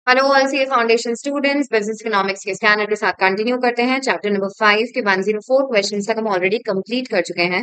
Hello all C foundation students, business economics के scanner के साथ कंटिन्यू करते हैं। चैप्टर नंबर 5 के 104 क्वेश्चंस तक हम ऑलरेडी कंप्लीट कर चुके हैं।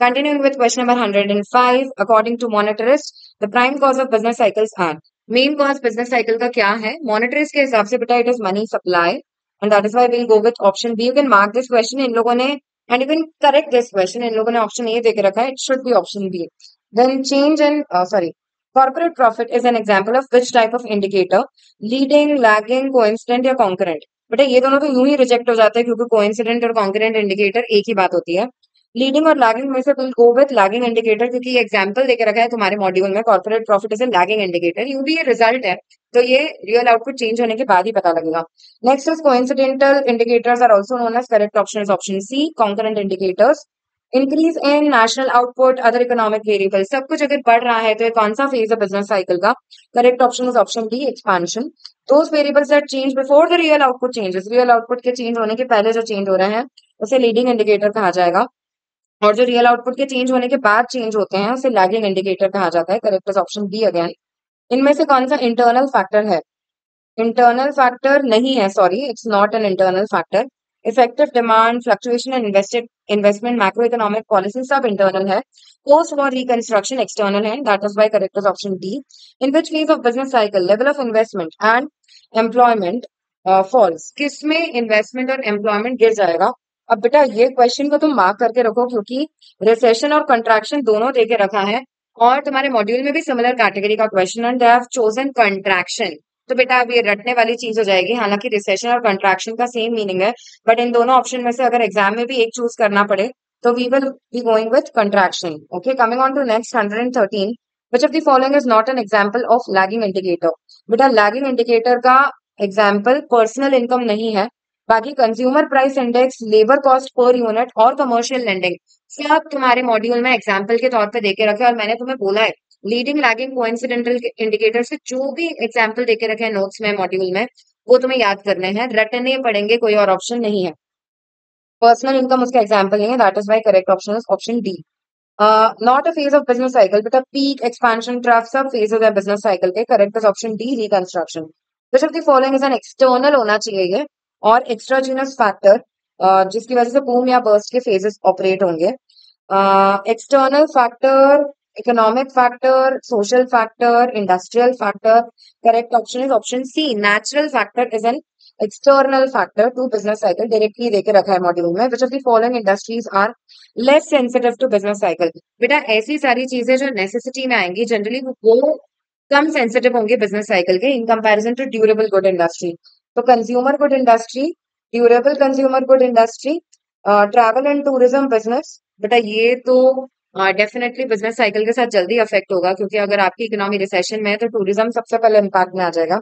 Continuing with question number 105, according to monetarist the prime cause of business cycles are. Main cause business cycle का क्या है? मॉनेटरिस्ट के हिसाब से बेटा it is money supply, and that is why we will go with option B. You can mark this question, इन लोगों ने, and you can correct this question, इन लोगों ने ऑप्शन ए देके रखा है, it should B option B. Then change in sorry corporate profit is an example of which type of indicator? Leading, lagging, coincident या कॉन्करेंट? बेटा ये दोनों तो यूं ही रिजेक्ट हो जाते हैं क्योंकि कोइंसिडेंट और कॉन्करेंट इंडिकेटर एक ही बात होती है। लीडिंग और लैगिंग में से will go with lagging indicator, क्योंकि ये एग्जांपल देके रखा है तुम्हारे मॉड्यूल में, corporate profit is a lagging indicator, you भी ये रिजल्ट है, तो ये रियल आउटपुट चेंज होने के बाद ही पता लगेगा। Next is coincidental indicators are also known as, correct option is option C, concurrent indicators. Increase in national output, other economic variable, सब कुछ अगर बढ़ रहा है तो ये कौन सा फेज है बिजनेस साइकिल का? Correct option is option D, expansion. those variables that change before the real output changes, real output के चेंज होने के पहले जो चेंज हो रहे हैं उसे लीडिंग इंडिकेटर कहा जाएगा, और जो रियल आउटपुट के चेंज होने के बाद चेंज होते हैं उसे लैगिंग इंडिकेटर कहा जाता है। Correct is option B again. इनमें से कौन सा इंटरनल फैक्टर है? इंटरनल फैक्टर नहीं है, sorry, it's not an internal factor. Effective demand, fluctuation in investment, macro economic policy सब इंटरनल है। पोस्ट वॉर रिकंस्ट्रक्शन एक्सटर्नल है, that is why correct is option D. In which phase of business cycle level of investment and employment falls? किसमें investment और employment गिर जाएगा? अब बेटा ये क्वेश्चन को तुम मार्क करके रखो, क्योंकि रिसेशन और कंट्रैक्शन दोनों देके रखा है, और तुम्हारे मॉड्यूल में भी सिमिलर कैटेगरी का question, and they have chosen contraction. तो बेटा अब ये रटने वाली चीज हो जाएगी, हालांकि रिसेशन और कंट्रैक्शन का सेम मीनिंग है, बट इन दोनों ऑप्शन में से अगर एग्जाम में भी एक चूज करना पड़े तो we will be going with contraction. Okay, coming on to next 113, which of the following is not an example of lagging indicator? बेटा लैगिंग इंडिकेटर का एग्जाम्पल पर्सनल इनकम नहीं है, बाकी consumer price index, labour cost per unit और commercial lending सब तुम्हारे module में example के तौर पे देके रखे, और मैंने तुम्हें बोला है लीडिंग, लैगिंग, कोइंसिडेंटल इंडिकेटर से जो भी एग्जाम्पल देके रखे हैं नोट्स में, मॉड्यूल में, वो तुम्हें याद करने हैं, रटने पड़ेंगे, कोई और ऑप्शन नहीं है। पर्सनल इनकम उसका एग्जाम्पल नहीं है, that is why correct option is option D. Not a phase of business cycle, बेटा पीक, एक्सपेंशन, ट्रफ सब फेजेस है बिजनेस साइकिल के। Correct is option D, reconstruction. Which of the following is an external होना चाहिए ये, और एक्स्ट्राजीनस factor जिसकी वजह से बूम या बर्स्ट के फेजेस ऑपरेट होंगे। External factor, economic factor, social factor, industrial factor. Correct option is option C, natural factor is an external factor to business cycle, directly देके रखा है मॉड्यूल में। Which of the following industries are less sensitive to business cycle? बेटा ऐसी सारी चीजें जो necessity में आएंगी जनरली वो कम सेंसिटिव होंगे बिजनेस साइकिल के, in comparison to durable good industry. तो consumer good industry, durable consumer good industry, travel and tourism business, बेटा ये तो डेफिनेटली बिजनेस साइकिल के साथ जल्दी अफेक्ट होगा, क्योंकि अगर आपकी इकोनॉमी रिसेशन में है तो टूरिज्म सबसे पहले इम्पैक्ट में आ जाएगा।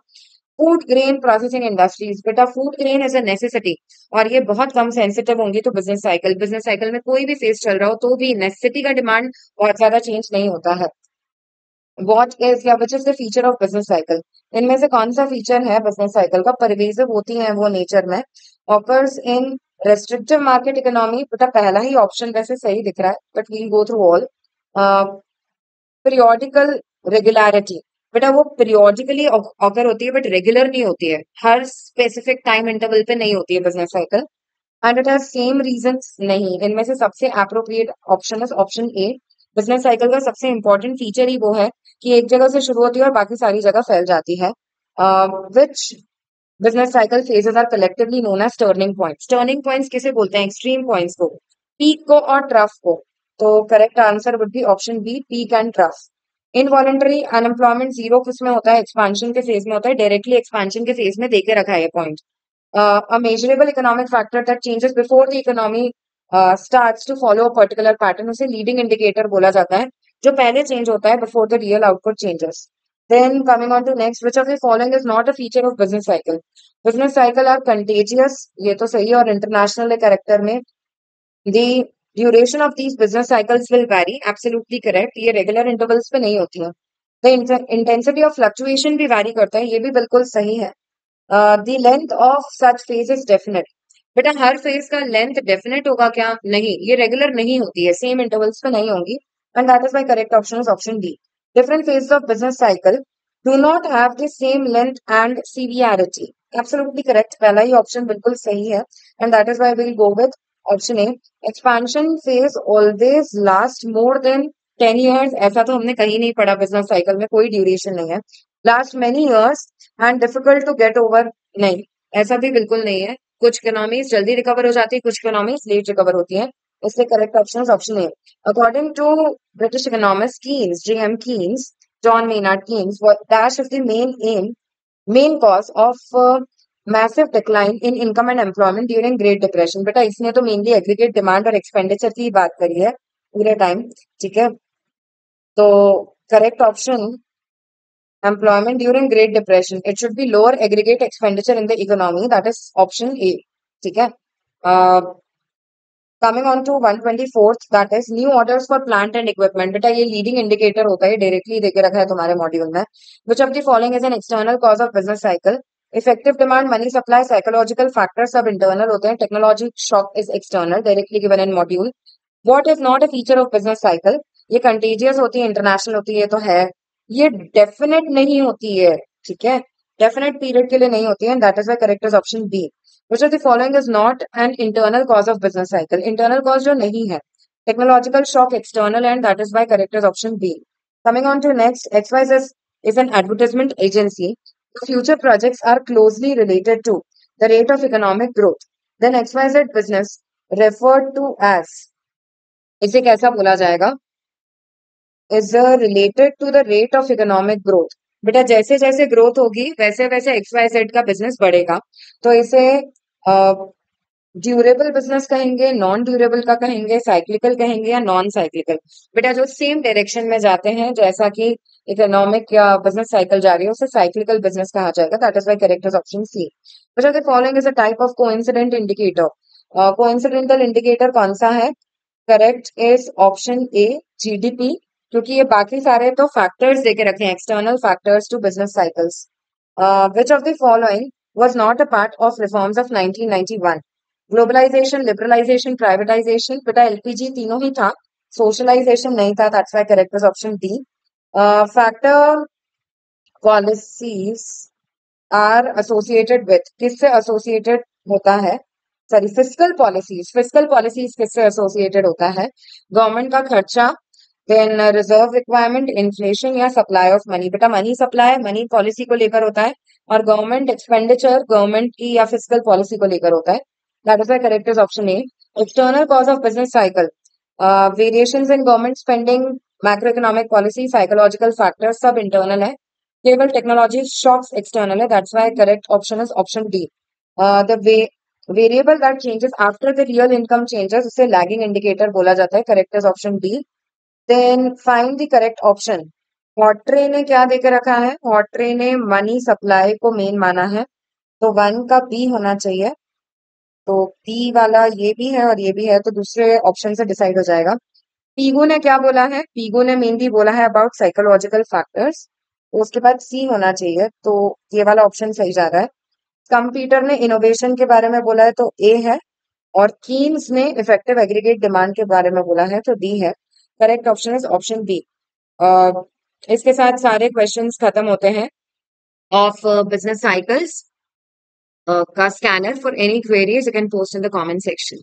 फूड ग्रेन प्रोसेसिंग इंडस्ट्रीज, बेटा food grain is a necessity, और ये बहुत कम सेंसिटिव होंगी तो बिजनेस साइकिल में कोई भी फेज चल रहा हो तो भी नेसेसिटी का डिमांड बहुत ज्यादा चेंज नहीं होता है। व्हाट इज या which is the feature of business cycle? इनमें से कौन सा फीचर है बिजनेस साइकिल का? परवेजिव होती है वो नेचर में, occurs in restrictive market economy, बेटा पहला ही ऑप्शन वैसे सही दिख रहा है, but we'll go through all. Periodical regularity, बेटा वो पीरियोडिकली ऑकर होती है बट रेगुलर नहीं होती है, हर स्पेसिफिक टाइम इंटरवल पे नहीं होती है business cycle. And it has same reasons नहीं, इनमें से सबसे appropriate option is option A. Business cycle का सबसे इंपॉर्टेंट फीचर ही वो है कि एक जगह से शुरू होती है और बाकी सारी जगह फैल जाती है। Which business cycle phases are collectively known as turning points? Turning points किसे बोलते हैं? एक्सट्रीम पॉइंट्स को, पीक को और ट्रफ को। तो correct answer would be option B, peak and trough. Involuntary unemployment zero किसमें होता है? एक्सपांशन के फेज में होता है, डायरेक्टली एक्सपांशन के फेज में देके रखा है ये point. A measurable economic factor that changes before the economy starts to follow a particular pattern, उसे लीडिंग इंडिकेटर बोला जाता है, जो पहले चेंज होता है before the real output changes. Then coming on to next, which of the following is not a feature of business cycle? Business cycle are contagious, ये तो सही है, और इंटरनेशनल कैरेक्टर में the duration of these business cycles will vary, absolutely correct, ये regular intervals पे नहीं होती है। द इंटेंसिटी ऑफ फ्लक्चुएशन भी वैरी करता है, ये भी बिल्कुल सही है। The length of such phase is definite, बेटा हर फेज का लेंथ डेफिनेट होगा क्या? नहीं, ये रेगुलर नहीं होती है, सेम इंटरवल्स पे नहीं होंगी, and that is my correct option is option D. Different phases of business cycle do not have the same length and severity. Absolutely correct, पहला ही ऑप्शन बिल्कुल सही है and that is why will go with option A. Expansion phase always last more than 10 years, ऐसा तो हमने कहीं नहीं पढ़ा, बिजनेस साइकिल में कोई ड्यूरेशन नहीं है। Last many years and difficult to get over, नहीं, ऐसा भी बिल्कुल नहीं है। कुछ इकोनॉमीज जल्दी रिकवर हो जाती है, कुछ इकोनॉमीज लेट रिकवर होती है। इसलिए correct option is option A. According to British economist Keynes, J M Keynes, John Maynard Keynes, what dash is the main cause of massive decline in income and employment during Great Depression? बेटा इसने तो mainly aggregate demand और expenditure की बात करी है पूरे time, ठीक है। तो correct option employment during Great Depression, it should be lower aggregate expenditure in the economy, that is option A, ठीक है। Coming on to 124th, that is new orders for plant and equipment. बेटा ये leading indicator होता है, directly देके रखा है तुम्हारे मॉड्यूल में। Which of the following is an external cause of business cycle? Effective demand, money supply, psychological factor सब इंटरनल होते हैं। Technology shock is external, directly given in module. What is not a feature of business cycle? ये contagious होती है, international होती है, तो है। ये डेफिनेट नहीं होती है, ठीक है, डेफिनेट पीरियड के लिए नहीं होती है, that is why correct is option B. Which of the following is not an internal cause of business cycle? Internal cause जो नहीं है, technological shock external, and that is why correct is option B. Coming on to next, XYZ is an advertisement agency. The future projects are closely related to the rate of economic growth. Then XYZ business referred to as, इसे कैसा बोला जाएगा? Is related to the rate of economic growth. बेटा जैसे जैसे growth होगी वैसे वैसे XYZ का बिजनेस बढ़ेगा, तो इसे ड्यूरेबल बिजनेस कहेंगे, नॉन ड्यूरेबल का कहेंगे, साइक्लिकल कहेंगे या नॉन साइक्लिकल? बेटा जो सेम डायरेक्शन में जाते हैं, जैसा कि इकोनॉमिक या बिजनेस साइकिल जा रही है, उसे साइक्लिकल बिजनेस कहा जाएगा, that is why correct is option C. बेटा the following is a type of coincident indicator. Coincidental indicator कौन सा है? Correct is option A, GDP, क्योंकि ये बाकी सारे तो फैक्टर्स देके रखे हैं, external factors to business cycles. Which of the following was not a part of reforms of 1991? Globalisation, liberalisation, privatisation? बेटा एलपीजी तीनों ही था, सोशलाइजेशन नहीं था, that's why correct is option D. Factor policies are associated with, किससे associated होता है? Sorry, fiscal policies, fiscal policies किससे एसोसिएटेड होता है? गवर्नमेंट का खर्चा, देन रिजर्व रिक्वायरमेंट, इन्फ्लेशन या सप्लाई ऑफ मनी? बेटा मनी सप्लाई मनी पॉलिसी को लेकर होता है, और गवर्नमेंट एक्सपेंडिचर गवर्नमेंट की या फिस्कल पॉलिसी को लेकर होता है, that is the correct is option A. External cause of business cycle, variations in government spending, macro economic policy, psychological factors सब इंटरनल है। केवल टेक्नोलॉजी शॉक्स एक्सटर्नल है, that's why correct option is option D. The variable that changes after the real income changes, उसे lagging indicator बोला जाता है, correct is option D. Then find the correct option. Hawtrey ने क्या देकर रखा है? हॉट्रे ने मनी सप्लाई को मेन माना है, तो वन का बी होना चाहिए। तो बी वाला ये भी है और ये भी है, तो दूसरे ऑप्शन से डिसाइड हो जाएगा। पीगू ने क्या बोला है? पीगू ने मेनली बोला है अबाउट साइकोलॉजिकल फैक्टर्स, तो उसके बाद सी होना चाहिए, तो ये वाला ऑप्शन सही जा रहा है। कंप्यूटर ने इनोवेशन के बारे में बोला है, तो ए है, और कीन्स ने इफेक्टिव एग्रीगेट डिमांड के बारे में बोला है, तो डी है। Correct option is option B. इसके साथ सारे क्वेश्चंस खत्म होते हैं ऑफ बिजनेस साइकिल्स का scanner. For any queries you can post in the comment section.